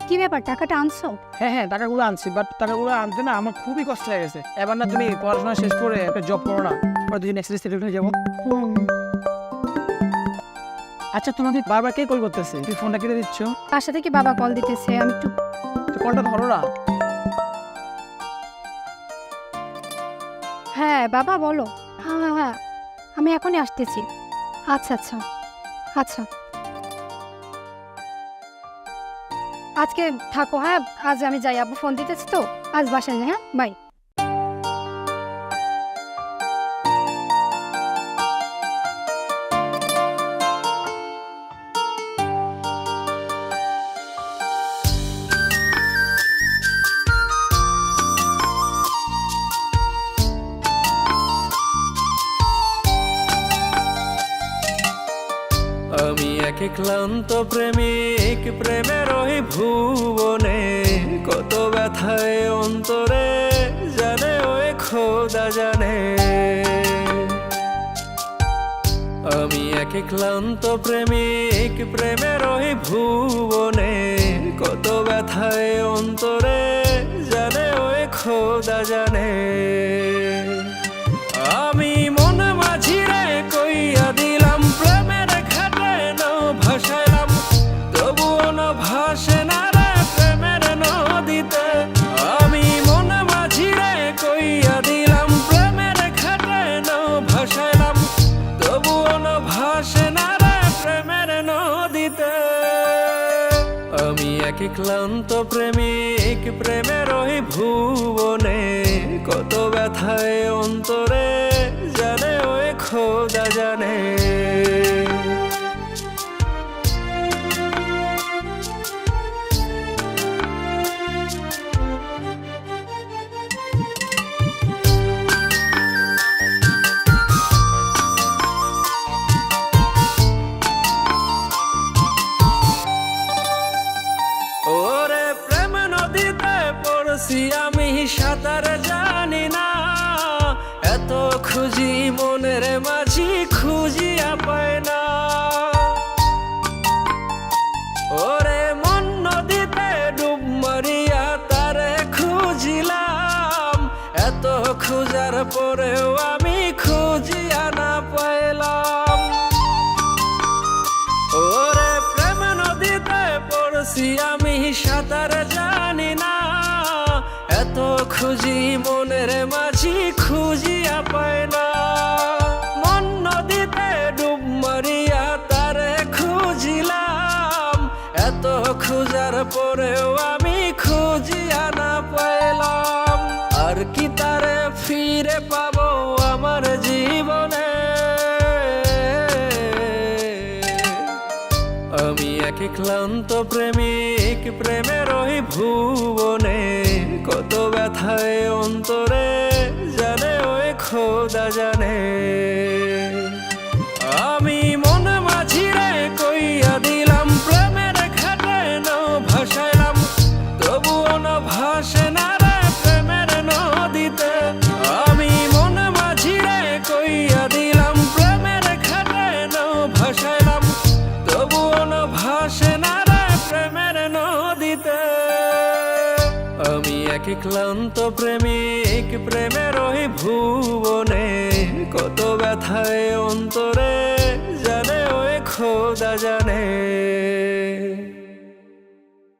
কি ব্যাপার, টাকাটা আনছো? হ্যাঁ হ্যাঁ, টাকাগুলো আনছি, বাট টাকাগুলো আনতে না আমার খুবই কষ্ট হয়ে গেছে। এবার না তুমি পড়াশোনা শেষ করে একটা জব করো না, পরে দুদিন এক্সিডেন্ট সেটেল হয়ে যাবো। আচ্ছা, তোমাকে বারবার কে কল করতেছে? তুমি ফোনটা কেটে দিচ্ছ। বাসা থেকে বাবা কল দিতেছে, আমি একটু। তো কলটা ধরো না। হ্যাঁ বাবা বলো। হ্যাঁ হ্যাঁ হ্যাঁ, আমি এখনই আসতেছি। আচ্ছা আচ্ছা আচ্ছা, আজকে থাকো। হ্যাঁ আজ আমি যাই, আব্বু ফোন দিতেছি তো, আজ বাসায় যাই। হ্যাঁ বাই। আমি এক ক্লান্ত প্রেমিক, প্রেমের ওই ভুবনে কত ব্যথায় অন্তরে, জানে ওই খোদা জানে। আমি এক ক্লান্ত প্রেমিক, প্রেমের ওই ভুবনে কত ব্যথায় অন্তরে, জানে ওই খোদা জানে। আমি মন মাঝিরে কইয়া দিলাম, প্রেমের ঘাটে নৌ ভাসাইলাম, তবুও না ভাসে না রে প্রেমের নদীতে। আমি মন মাঝিরে কইয়া দিলাম, প্রেমের ঘাটে নৌ ভাসাইলাম, তবুও না ভাসে না রে প্রেমের নদীতে। আমি এক ক্লান্ত প্রেমিক, প্রেমের ওই ভুবনে কত ব্যথায় অন্তরে, জানে ওই খোদা জানে। ওরে প্রেম নদীতে পড়ছি আমি, সাঁতার জানি না, এত খুঁজি মনের মাঝি খুঁজিয়া পায় না। ওরে মন নদীতে ডুব মারিয়া তারে খুঁজিলাম, এত খুঁজার পরেও আমি খুঁজিয়া না পাইলাম। ওরে প্রেম নদীতে পড়ছি আমি, সাঁতার জানি না, এত খুঁজি মনের মাঝি খুঁজিয়া পায় না। মন নদীতে ডুব মারিয়া তারে খুঁজিলাম, এত খুঁজার পরেও আমি খুঁজিয়া না পাইলাম। আর কি তারে ফিরে পাবো আমার জীবনে? আমি এক ক্লান্ত প্রেমিক, প্রেমের ওই ভুবনে কত ব্যথায় অন্তরে, জানে ওই খোদা জানে। আমি মন মাঝিরে কইয়া দিলাম, প্রেমের ঘাটে নৌ ভাসাইলাম, তবুও না ভাসে না রে প্রেমের নদীতে। আমি মন মাঝিরে কইয়া দিলাম, প্রেমের ঘাটে নৌ ভাসাইলাম, তবুও না ভাসে না রে প্রেমের নদীতে। আমি এক ক্লান্ত প্রেমিক, প্রেমের ওই ভুবনে কত ব্যথায় অন্তরে, জানে ওই খোদা জানে।